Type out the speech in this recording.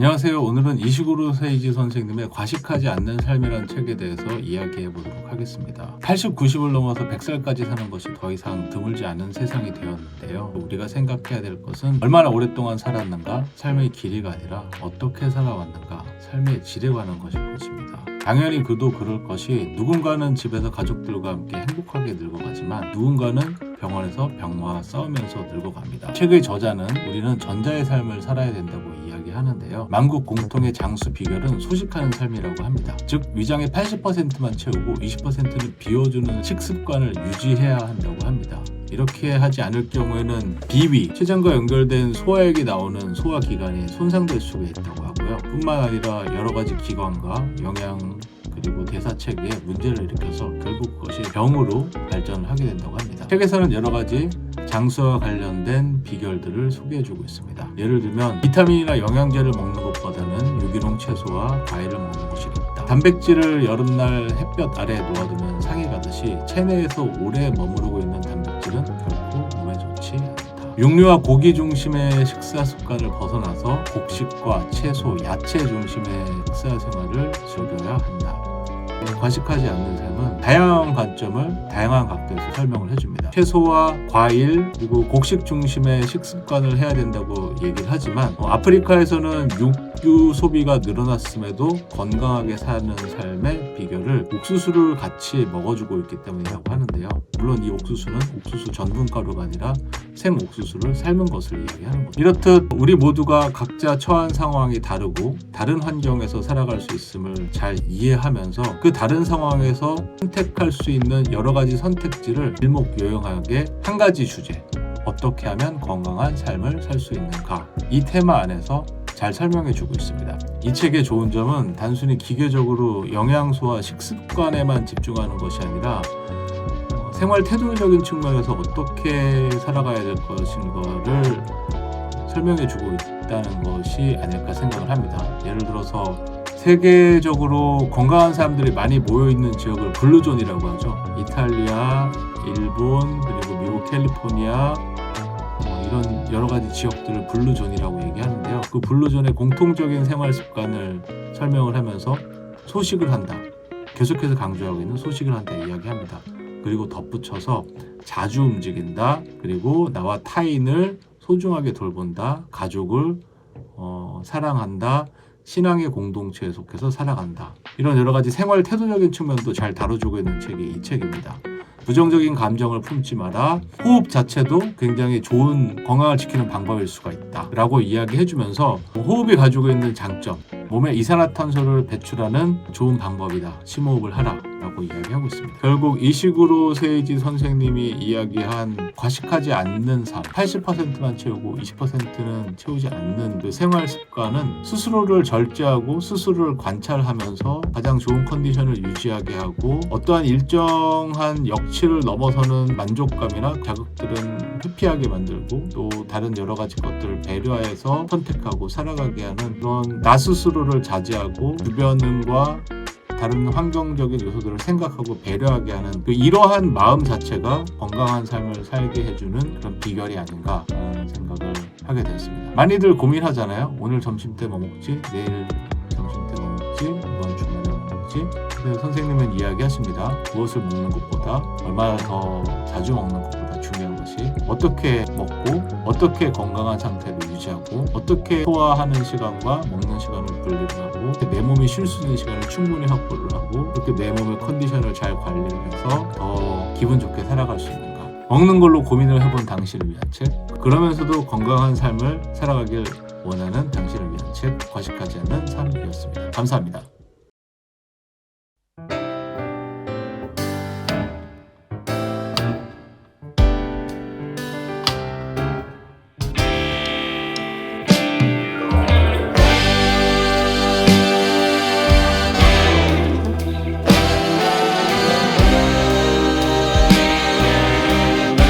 안녕하세요. 오늘은 이시구로 세이지 선생님의 과식하지 않는 삶이라는 책에 대해서 이야기해 보도록 하겠습니다. 80, 90을 넘어서 100살까지 사는 것이 더 이상 드물지 않은 세상이 되었는데요. 우리가 생각해야 될 것은 얼마나 오랫동안 살았는가, 삶의 길이가 아니라 어떻게 살아왔는가, 삶의 질에 관한 것일 것입니다. 당연히 그도 그럴 것이 누군가는 집에서 가족들과 함께 행복하게 늙어가지만 누군가는 병원에서 병마와 싸우면서 늙어갑니다. 책의 저자는 우리는 전자의 삶을 살아야 된다고 이야기하는데요. 만국 공통의 장수 비결은 소식하는 삶이라고 합니다. 즉 위장의 80%만 채우고 20%는 비워주는 식습관을 유지해야 한다고 합니다. 이렇게 하지 않을 경우에는 비위, 췌장과 연결된 소화액이 나오는 소화기관이 손상될 수가 있다고 하고요. 뿐만 아니라 여러 가지 기관과 영양 그리고 대사체계에 문제를 일으켜서 결국 그것이 병으로 발전을 하게 된다고 합니다. 책에서는 여러 가지 장수와 관련된 비결들을 소개해주고 있습니다. 예를 들면 비타민이나 영양제를 먹는 것보다는 유기농 채소와 과일을 먹는 것이 낫다. 단백질을 여름날 햇볕 아래에 놓아두면 상이 가듯이 체내에서 오래 머무르고 있는 단백질은 결코 몸에 좋지 않다. 육류와 고기 중심의 식사 습관을 벗어나서 곡식과 채소, 야채 중심의 식사 생활을 즐겨야 한다. 과식하지 않는 삶은 다양한 관점을 다양한 각도에서 설명을 해줍니다. 채소와 과일 그리고 곡식 중심의 식습관을 해야 된다고 얘기를 하지만 아프리카에서는 육류 소비가 늘어났음에도 건강하게 사는 삶의 비결을 옥수수를 같이 먹어주고 있기 때문이라고 하는데요. 물론 이 옥수수는 옥수수 전분가루가 아니라 생옥수수를 삶은 것을 이야기하는 겁니다. 이렇듯 우리 모두가 각자 처한 상황이 다르고 다른 환경에서 살아갈 수 있음을 잘 이해하면서 그 다른 상황에서 선택할 수 있는 여러 가지 선택지를 일목요연하게 한 가지 주제, 어떻게 하면 건강한 삶을 살 수 있는가, 이 테마 안에서 잘 설명해주고 있습니다. 이 책의 좋은 점은 단순히 기계적으로 영양소와 식습관에만 집중하는 것이 아니라 생활 태도적인 측면에서 어떻게 살아가야 될 것인가를 설명해주고 있다는 것이 아닐까 생각을 합니다. 예를 들어서 세계적으로 건강한 사람들이 많이 모여있는 지역을 블루존이라고 하죠. 이탈리아, 일본, 그리고 미국 캘리포니아 이런 여러 가지 지역들을 블루존이라고 얘기하는데요. 그 블루존의 공통적인 생활 습관을 설명을 하면서 소식을 한다. 계속해서 강조하고 있는 소식을 한다 이야기합니다. 그리고 덧붙여서 자주 움직인다. 그리고 나와 타인을 소중하게 돌본다. 가족을 사랑한다. 신앙의 공동체에 속해서 살아간다. 이런 여러 가지 생활 태도적인 측면도 잘 다뤄주고 있는 책이 이 책입니다. 부정적인 감정을 품지 마라. 호흡 자체도 굉장히 좋은 건강을 지키는 방법일 수가 있다 라고 이야기해주면서 호흡이 가지고 있는 장점, 몸에 이산화탄소를 배출하는 좋은 방법이다. 심호흡을 하라 라고 이야기하고 있습니다. 결국 이시구로 세이지 선생님이 이야기한 과식하지 않는 삶, 80%만 채우고 20%는 채우지 않는 그 생활 습관은 스스로를 절제하고 스스로를 관찰하면서 가장 좋은 컨디션을 유지하게 하고 어떠한 일정한 역치를 넘어서는 만족감이나 자극들은 회피하게 만들고 또 다른 여러 가지 것들을 배려해서 선택하고 살아가게 하는 그런 나 스스로를 자제하고 주변과 다른 환경적인 요소들을 생각하고 배려하게 하는 이러한 마음 자체가 건강한 삶을 살게 해주는 그런 비결이 아닌가 하는 생각을 하게 되었습니다. 많이들 고민하잖아요. 오늘 점심때 뭐 먹지? 내일 점심때 뭐 먹지? 이번 주말에 뭐 먹지? 근데 선생님은 이야기하십니다. 무엇을 먹는 것보다 얼마나 더 자주 먹는 것보다 중요한 것이 어떻게 먹고 어떻게 건강한 상태를 유지하고 어떻게 소화하는 시간과 먹는 시간을 분리를 하고 내 몸이 쉴 수 있는 시간을 충분히 확보를 하고 그렇게 내 몸의 컨디션을 잘 관리를 해서 더 기분 좋게 살아갈 수 있는가. 먹는 걸로 고민을 해본 당신을 위한 책, 그러면서도 건강한 삶을 살아가길 원하는 당신을 위한 책, 과식하지 않는 삶이었습니다. 감사합니다.